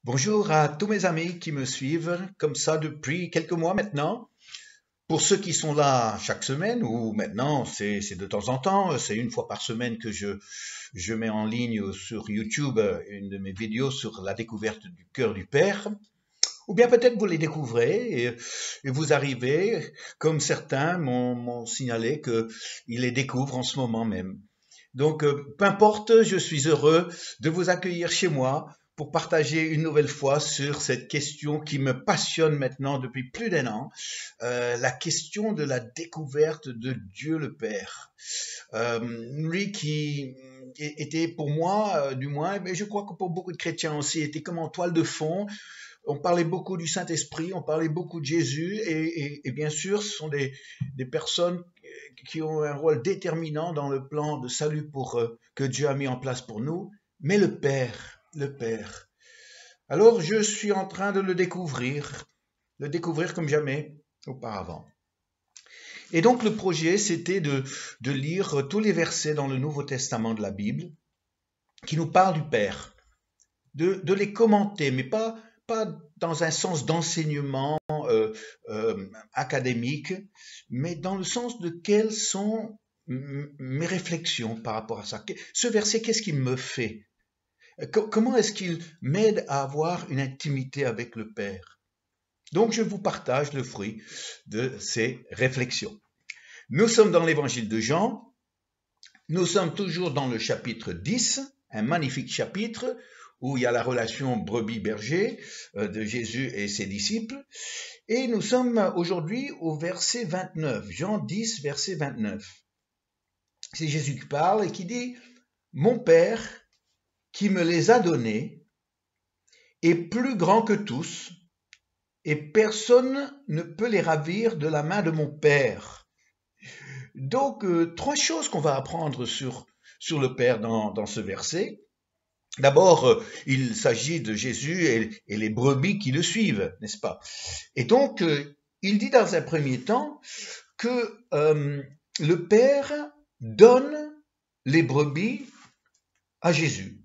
Bonjour à tous mes amis qui me suivent comme ça depuis quelques mois maintenant. Pour ceux qui sont là chaque semaine ou maintenant c'est de temps en temps, c'est une fois par semaine que je mets en ligne sur YouTube une de mes vidéos sur la découverte du cœur du Père. Ou bien peut-être vous les découvrez et vous arrivez, comme certains m'ont signalé qu'ils les découvrent en ce moment même. Donc, peu importe, je suis heureux de vous accueillir chez moi pour partager une nouvelle fois sur cette question qui me passionne maintenant depuis plus d'un an, la question de la découverte de Dieu le Père. Lui qui était pour moi, du moins, mais je crois que pour beaucoup de chrétiens aussi, était comme en toile de fond. On parlait beaucoup du Saint-Esprit, on parlait beaucoup de Jésus, et bien sûr, ce sont des personnes qui ont un rôle déterminant dans le plan de salut que Dieu a mis en place pour nous, mais le Père. Alors, je suis en train de le découvrir comme jamais auparavant. Et donc, le projet, c'était de lire tous les versets dans le Nouveau Testament de la Bible qui nous parlent du Père, de les commenter, mais pas dans un sens d'enseignement académique, mais dans le sens de quelles sont mes réflexions par rapport à ça. Ce verset, qu'est-ce qu'il me fait? Comment est-ce qu'il m'aide à avoir une intimité avec le Père? Donc, je vous partage le fruit de ces réflexions. Nous sommes dans l'évangile de Jean. Nous sommes toujours dans le chapitre 10, un magnifique chapitre où il y a la relation brebis-berger de Jésus et ses disciples. Et nous sommes aujourd'hui au verset 29, Jean 10, verset 29. C'est Jésus qui parle et qui dit « Mon Père qui me les a donnés est plus grand que tous, et personne ne peut les ravir de la main de mon Père. » Donc, trois choses qu'on va apprendre sur le Père dans ce verset. D'abord, il s'agit de Jésus et les brebis qui le suivent, n'est-ce pas? Et donc, il dit dans un premier temps que le Père donne les brebis à Jésus.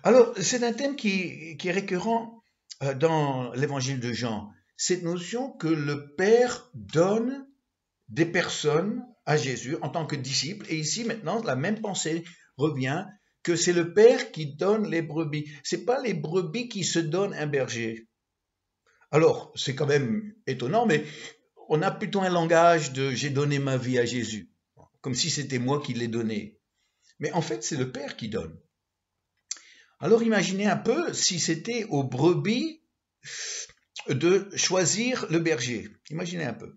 Alors, c'est un thème qui est récurrent dans l'évangile de Jean, cette notion que le Père donne des personnes à Jésus en tant que disciples. Et ici, maintenant, la même pensée revient, que c'est le Père qui donne les brebis. C'est pas les brebis qui se donnent un berger. Alors, c'est quand même étonnant, mais on a plutôt un langage de « j'ai donné ma vie à Jésus », comme si c'était moi qui l'ai donné. Mais en fait, c'est le Père qui donne. Alors imaginez un peu si c'était aux brebis de choisir le berger. Imaginez un peu.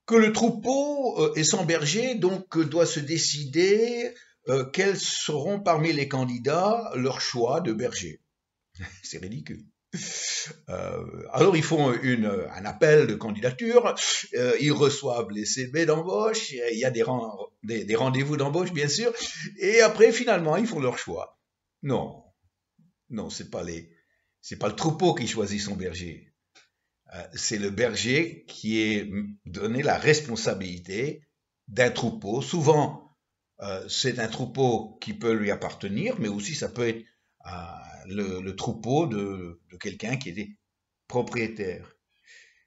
Que le troupeau est sans berger, donc doit se décider quels seront parmi les candidats leurs choix de berger. C'est ridicule. Alors ils font un appel de candidature, ils reçoivent les CV d'embauche, il y a des rendez-vous d'embauche bien sûr, et après finalement ils font leur choix. Non, c'est pas le troupeau qui choisit son berger. C'est le berger qui est donné la responsabilité d'un troupeau. Souvent, c'est un troupeau qui peut lui appartenir, mais aussi ça peut être le troupeau de quelqu'un qui est propriétaire.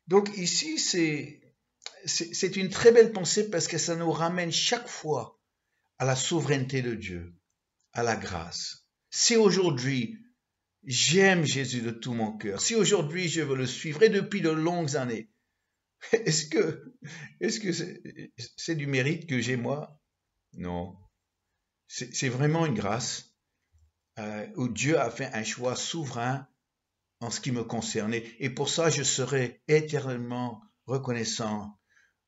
Donc ici, c'est une très belle pensée parce que ça nous ramène chaque fois à la souveraineté de Dieu, à la grâce. Si aujourd'hui, j'aime Jésus de tout mon cœur, si aujourd'hui je veux le suivre et depuis de longues années, est-ce que c'est du mérite que j'ai moi? Non. C'est vraiment une grâce où Dieu a fait un choix souverain en ce qui me concerne. Et pour ça, je serai éternellement reconnaissant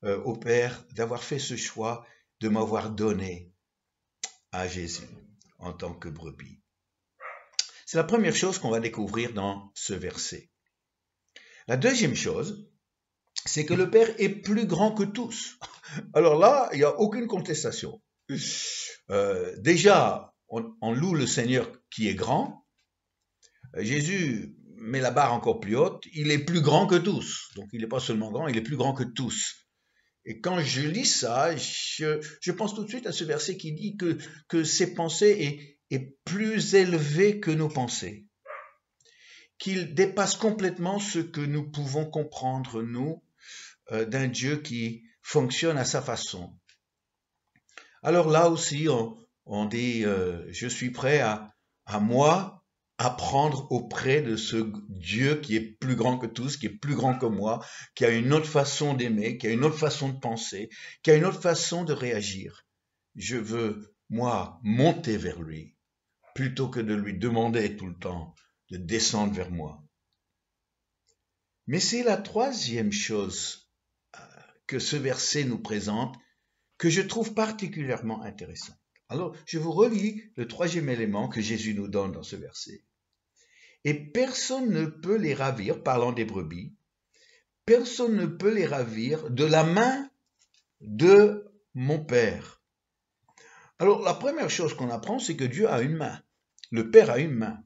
au Père d'avoir fait ce choix, de m'avoir donné à Jésus en tant que brebis. C'est la première chose qu'on va découvrir dans ce verset. La deuxième chose, c'est que le Père est plus grand que tous. Alors là, il n'y a aucune contestation. Déjà, on loue le Seigneur qui est grand. Jésus met la barre encore plus haute. Il est plus grand que tous. Donc il n'est pas seulement grand, il est plus grand que tous. Et quand je lis ça, je pense tout de suite à ce verset qui dit que ses pensées est plus élevé que nos pensées, qu'il dépasse complètement ce que nous pouvons comprendre, nous, d'un Dieu qui fonctionne à sa façon. Alors là aussi, on dit, je suis prêt à moi apprendre auprès de ce Dieu qui est plus grand que tous, qui est plus grand que moi, qui a une autre façon d'aimer, qui a une autre façon de penser, qui a une autre façon de réagir. Je veux, moi, monter vers lui, plutôt que de lui demander tout le temps de descendre vers moi. Mais c'est la troisième chose que ce verset nous présente, que je trouve particulièrement intéressant. Alors, je vous relis le troisième élément que Jésus nous donne dans ce verset. Et personne ne peut les ravir, parlant des brebis, personne ne peut les ravir de la main de mon Père. Alors, la première chose qu'on apprend, c'est que Dieu a une main. Le Père a une main.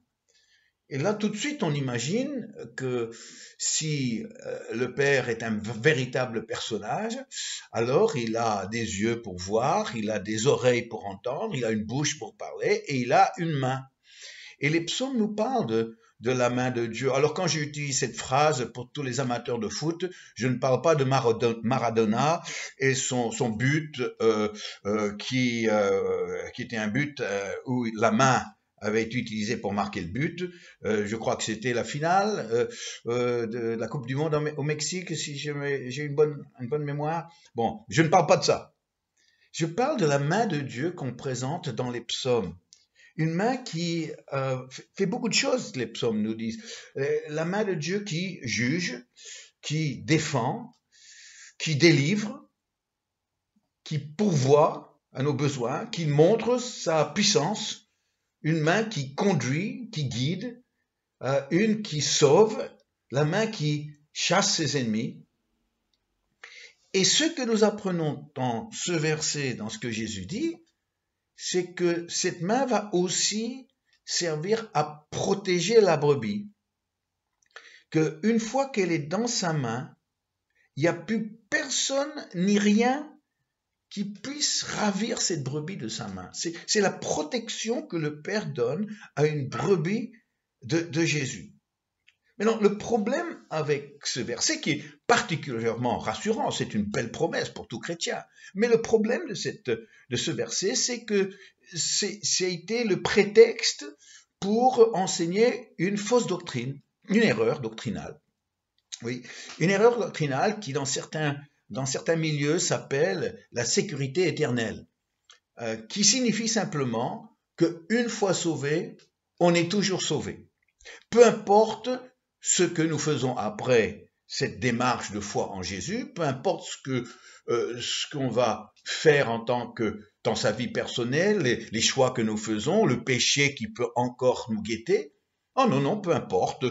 Et là, tout de suite, on imagine que si le Père est un véritable personnage, alors il a des yeux pour voir, il a des oreilles pour entendre, il a une bouche pour parler et il a une main. Et les psaumes nous parlent de la main de Dieu. Alors quand j'utilise cette phrase pour tous les amateurs de foot, je ne parle pas de Maradona et son but qui était un but où la main avait été utilisé pour marquer le but. Je crois que c'était la finale de la Coupe du Monde au Mexique, si j'ai une bonne mémoire. Bon, je ne parle pas de ça. Je parle de la main de Dieu qu'on présente dans les psaumes. Une main qui fait beaucoup de choses, les psaumes nous disent. La main de Dieu qui juge, qui défend, qui délivre, qui pourvoit à nos besoins, qui montre sa puissance. Une main qui conduit, qui guide, une qui sauve, la main qui chasse ses ennemis. Et ce que nous apprenons dans ce verset, dans ce que Jésus dit, c'est que cette main va aussi servir à protéger la brebis. Qu'une fois qu'elle est dans sa main, il n'y a plus personne ni rien qui puisse ravir cette brebis de sa main. C'est la protection que le Père donne à une brebis de Jésus. Maintenant, le problème avec ce verset, qui est particulièrement rassurant, c'est une belle promesse pour tout chrétien, mais le problème de ce verset, c'est que c'est été le prétexte pour enseigner une fausse doctrine, une erreur doctrinale. Oui, une erreur doctrinale qui, dans certains milieux, s'appelle la sécurité éternelle, qui signifie simplement qu'une fois sauvé, on est toujours sauvé. Peu importe ce que nous faisons après cette démarche de foi en Jésus, peu importe ce qu'on va faire dans sa vie personnelle, les choix que nous faisons, le péché qui peut encore nous guetter. Oh non, peu importe,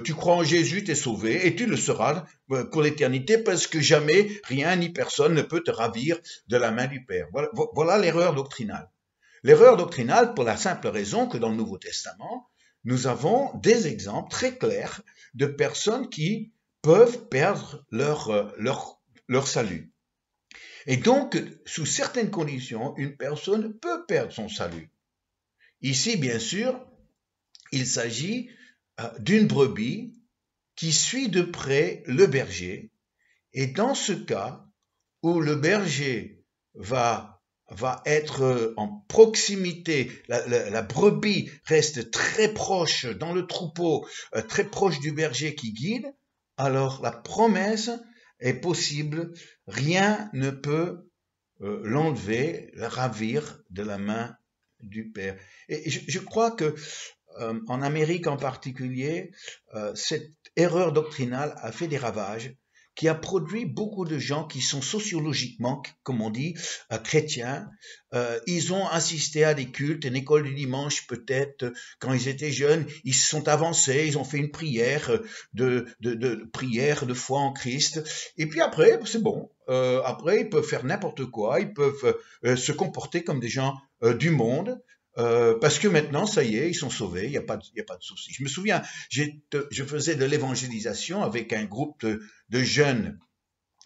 tu crois en Jésus, tu es sauvé, et tu le seras pour l'éternité, parce que jamais rien ni personne ne peut te ravir de la main du Père. Voilà l'erreur doctrinale. L'erreur doctrinale pour la simple raison que dans le Nouveau Testament, nous avons des exemples très clairs de personnes qui peuvent perdre leur salut. Et donc, sous certaines conditions, une personne peut perdre son salut. Ici, bien sûr, il s'agit d'une brebis qui suit de près le berger, et dans ce cas où le berger va être en proximité, la brebis reste très proche dans le troupeau, très proche du berger qui guide, alors la promesse est possible, rien ne peut l'enlever, la ravir de la main du Père. Et je crois que en Amérique en particulier, cette erreur doctrinale a fait des ravages, qui a produit beaucoup de gens qui sont sociologiquement, comme on dit, chrétiens. Ils ont assisté à des cultes, une école du dimanche peut-être, quand ils étaient jeunes, ils se sont avancés, ils ont fait une prière prière de foi en Christ. Et puis après, c'est bon. Après, ils peuvent faire n'importe quoi, ils peuvent se comporter comme des gens du monde. Parce que maintenant, ça y est, ils sont sauvés, il n'y a pas de souci. Je me souviens, je faisais de l'évangélisation avec un groupe de jeunes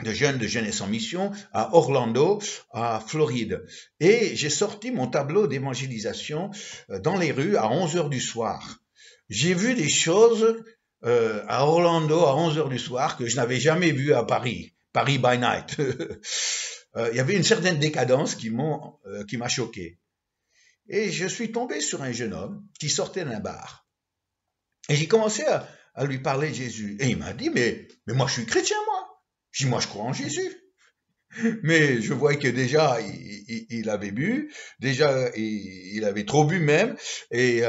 de jeunes de Jeunesse en Mission à Orlando, à Floride. Et j'ai sorti mon tableau d'évangélisation dans les rues à 11 heures du soir. J'ai vu des choses à Orlando à 11 heures du soir que je n'avais jamais vues à Paris, Paris by night. Il y avait une certaine décadence qui m'a choqué. Et je suis tombé sur un jeune homme qui sortait d'un bar. Et j'ai commencé à lui parler de Jésus. Et il m'a dit, mais moi je suis chrétien, moi. Je dis, moi je crois en Jésus. Mais je voyais que déjà il avait bu, déjà il avait trop bu même, et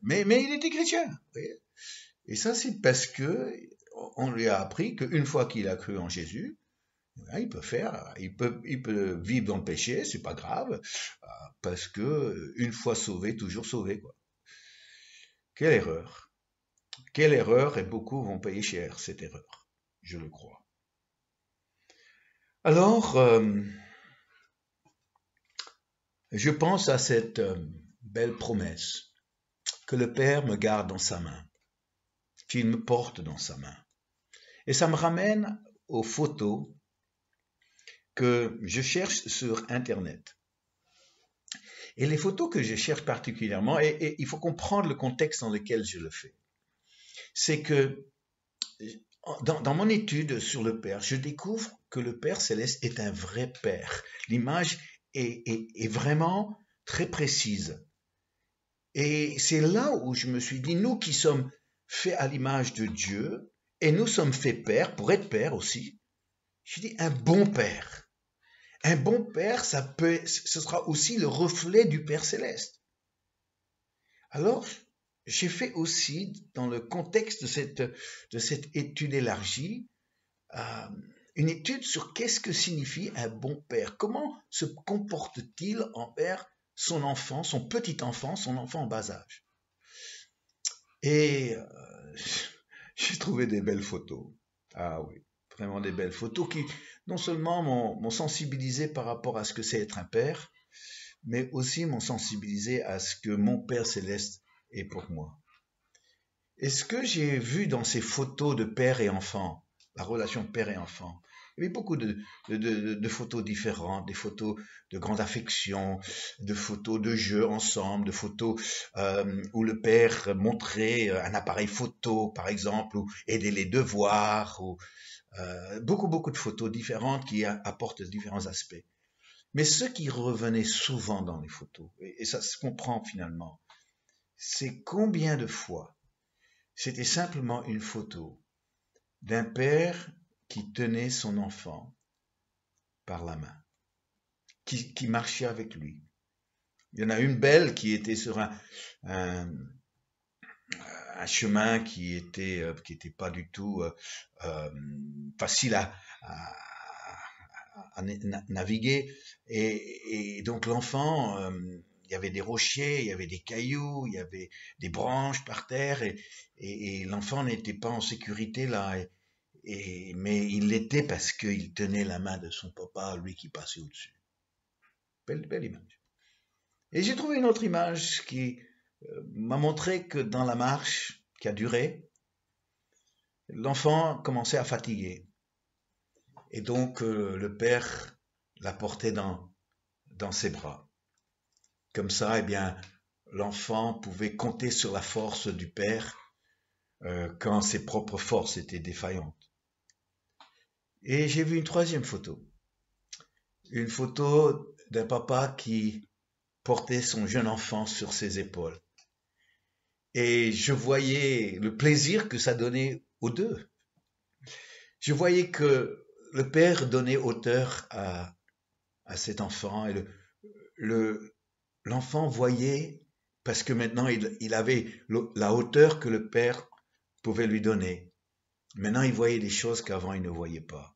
mais il était chrétien. Et ça c'est parce que on lui a appris qu'une fois qu'il a cru en Jésus, il peut vivre dans le péché, c'est pas grave, parce que une fois sauvé, toujours sauvé, quoi. Quelle erreur! Quelle erreur, et beaucoup vont payer cher cette erreur, je le crois. Alors, je pense à cette belle promesse que le Père me garde dans sa main, qu'il me porte dans sa main. Et ça me ramène aux photos que je cherche sur Internet. Et les photos que je cherche particulièrement, et il faut comprendre le contexte dans lequel je le fais, c'est que dans mon étude sur le Père, je découvre que le Père céleste est un vrai Père. L'image est vraiment très précise. Et c'est là où je me suis dit, nous qui sommes faits à l'image de Dieu, et nous sommes faits pères, pour être père aussi, je dis un bon père. Un bon père, ce sera aussi le reflet du Père céleste. Alors, j'ai fait aussi, dans le contexte de cette étude élargie, une étude sur qu'est-ce que signifie un bon père. Comment se comporte-t-il envers son enfant, son petit enfant, son enfant en bas âge. Et j'ai trouvé des belles photos. Ah oui, vraiment des belles photos qui non seulement m'ont sensibilisé par rapport à ce que c'est être un père, mais aussi m'ont sensibilisé à ce que mon Père céleste est pour moi. Et ce que j'ai vu dans ces photos de père et enfant, la relation père et enfant, il y avait beaucoup de photos différentes, des photos de grande affection, de photos de jeux ensemble, de photos où le père montrait un appareil photo, par exemple, ou aidait les devoirs, ou beaucoup de photos différentes qui apportent différents aspects. Mais ce qui revenait souvent dans les photos, et ça se comprend finalement, c'est combien de fois c'était simplement une photo d'un père qui tenait son enfant par la main, qui marchait avec lui. Il y en a une belle qui était sur un chemin qui était pas du tout facile à naviguer. Et donc l'enfant, il y avait des rochers, il y avait des cailloux, il y avait des branches par terre, et l'enfant n'était pas en sécurité là. Mais il l'était parce qu'il tenait la main de son papa, lui qui passait au-dessus. Belle image. Et j'ai trouvé une autre image qui m'a montré que dans la marche qui a duré, l'enfant commençait à fatiguer. Et donc le père la portait dans ses bras. Comme ça, eh bien, l'enfant pouvait compter sur la force du père quand ses propres forces étaient défaillantes. Et j'ai vu une troisième photo. Une photo d'un papa qui portait son jeune enfant sur ses épaules. Et je voyais le plaisir que ça donnait aux deux. Je voyais que le père donnait hauteur à cet enfant, et l'enfant voyait, parce que maintenant il avait la hauteur que le père pouvait lui donner. Maintenant il voyait des choses qu'avant il ne voyait pas.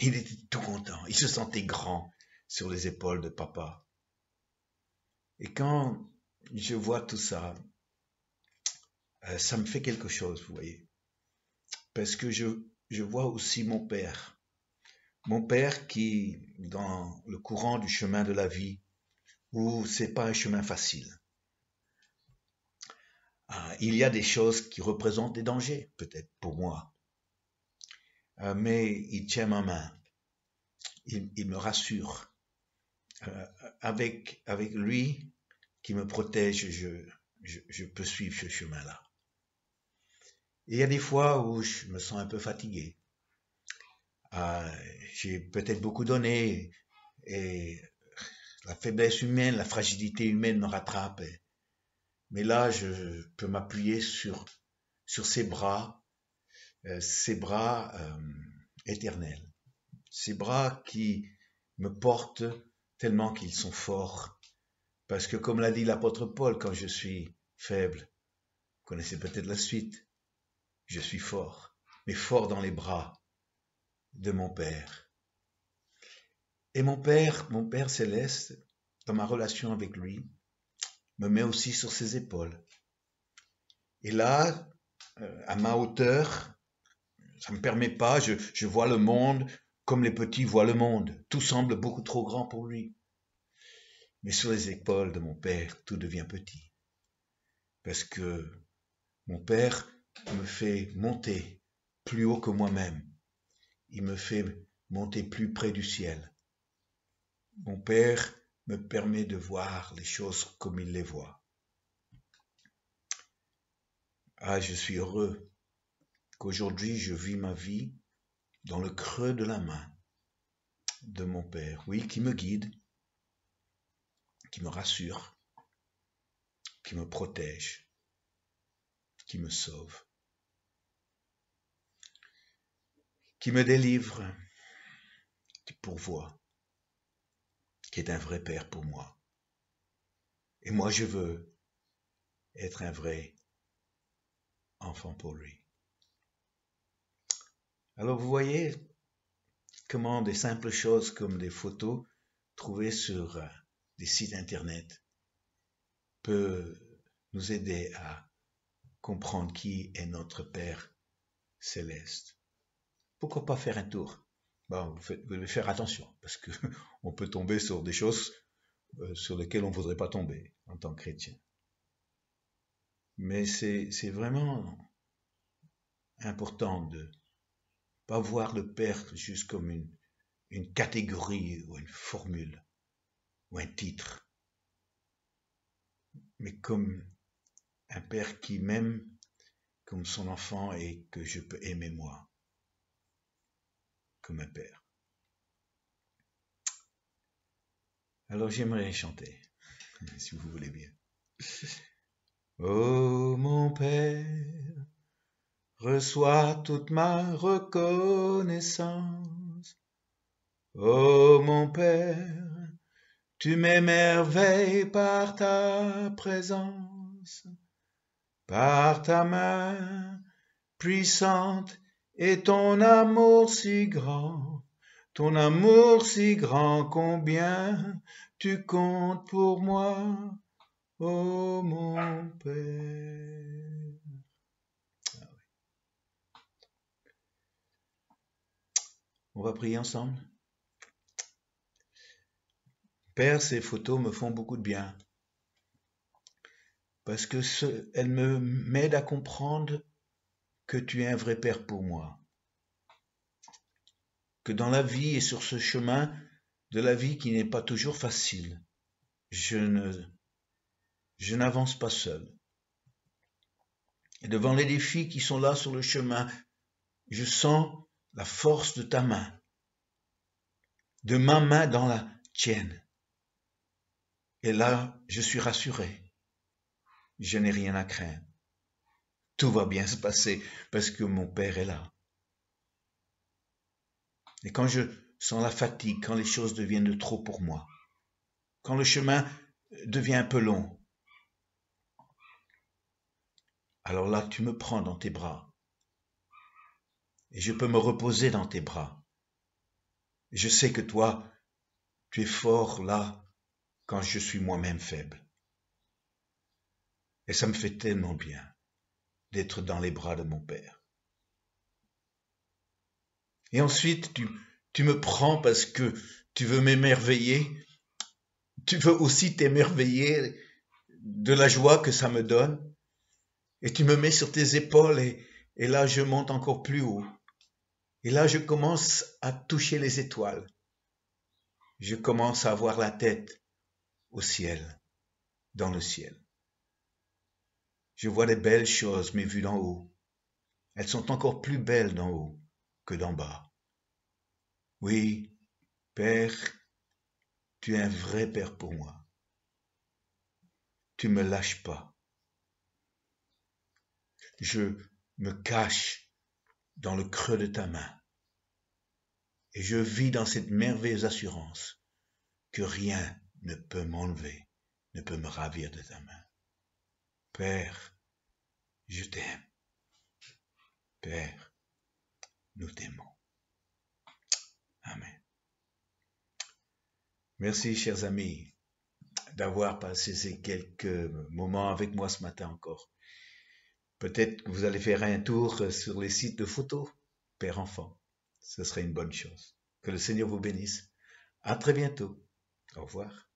Il était tout content, il se sentait grand sur les épaules de papa. Et quand je vois tout ça, ça me fait quelque chose, vous voyez. Parce que je vois aussi mon père. Mon père qui, dans le courant du chemin de la vie, où c'est pas un chemin facile, il y a des choses qui représentent des dangers, peut-être pour moi. mais il tient ma main, il me rassure. Avec lui qui me protège, je peux suivre ce chemin-là. Et il y a des fois où je me sens un peu fatigué. J'ai peut-être beaucoup donné et la faiblesse humaine, la fragilité humaine me rattrape. Mais là, je peux m'appuyer sur ses bras éternels, ces bras qui me portent tellement qu'ils sont forts. Parce que comme l'a dit l'apôtre Paul, quand je suis faible, vous connaissez peut-être la suite, je suis fort, mais fort dans les bras de mon Père. Et mon Père céleste, dans ma relation avec lui, me met aussi sur ses épaules. Et là, à ma hauteur, ça ne me permet pas, je vois le monde comme les petits voient le monde. Tout semble beaucoup trop grand pour lui. Mais sur les épaules de mon Père, tout devient petit. Parce que mon Père me fait monter plus haut que moi-même. Il me fait monter plus près du ciel. Mon Père me permet de voir les choses comme il les voit. Je suis heureux qu'aujourd'hui je vis ma vie dans le creux de la main de mon Père, oui, qui me guide, qui me rassure, qui me protège, qui me sauve, qui me délivre, qui pourvoit, qui est un vrai Père pour moi. Et moi, je veux être un vrai enfant pour lui. Alors, vous voyez comment des simples choses comme des photos trouvées sur des sites internet peuvent nous aider à comprendre qui est notre Père céleste. Pourquoi pas faire un tour? Vous devez faire attention, parce que on peut tomber sur des choses sur lesquelles on ne voudrait pas tomber en tant que chrétien. Mais c'est vraiment important de pas voir le Père juste comme une catégorie ou une formule ou un titre, mais comme un Père qui m'aime comme son enfant et que je peux aimer moi comme un Père. Alors j'aimerais chanter, si vous voulez bien. Oh mon Père, reçois toute ma reconnaissance. Oh mon Père, tu m'émerveilles par ta présence, par ta main puissante et ton amour si grand combien tu comptes pour moi, oh mon Père. On va prier ensemble. Père, ces photos me font beaucoup de bien parce que elles m'aident à comprendre que tu es un vrai Père pour moi. Que dans la vie et sur ce chemin de la vie qui n'est pas toujours facile, je n'avance pas seul. Et devant les défis qui sont là sur le chemin, je sens la force de ta main, de ma main dans la tienne. Et là, je suis rassuré. Je n'ai rien à craindre. Tout va bien se passer parce que mon Père est là. Et quand je sens la fatigue, quand les choses deviennent de trop pour moi, quand le chemin devient un peu long, alors là, tu me prends dans tes bras. Et je peux me reposer dans tes bras. Je sais que toi, tu es fort là quand je suis moi-même faible. Et ça me fait tellement bien d'être dans les bras de mon Père. Et ensuite, tu me prends parce que tu veux m'émerveiller. Tu veux aussi t'émerveiller de la joie que ça me donne. Et tu me mets sur tes épaules et là, je monte encore plus haut. Et là, je commence à toucher les étoiles. Je commence à avoir la tête au ciel, dans le ciel. Je vois des belles choses, mais vues d'en haut. Elles sont encore plus belles d'en haut que d'en bas. Oui, Père, tu es un vrai Père pour moi. Tu me lâches pas. Je me cache dans le creux de ta main. Et je vis dans cette merveilleuse assurance que rien ne peut m'enlever, ne peut me ravir de ta main. Père, je t'aime. Père, nous t'aimons. Amen. Merci, chers amis, d'avoir passé ces quelques moments avec moi ce matin encore. Peut-être que vous allez faire un tour sur les sites de photos, père-enfant. Ce serait une bonne chose. Que le Seigneur vous bénisse. À très bientôt. Au revoir.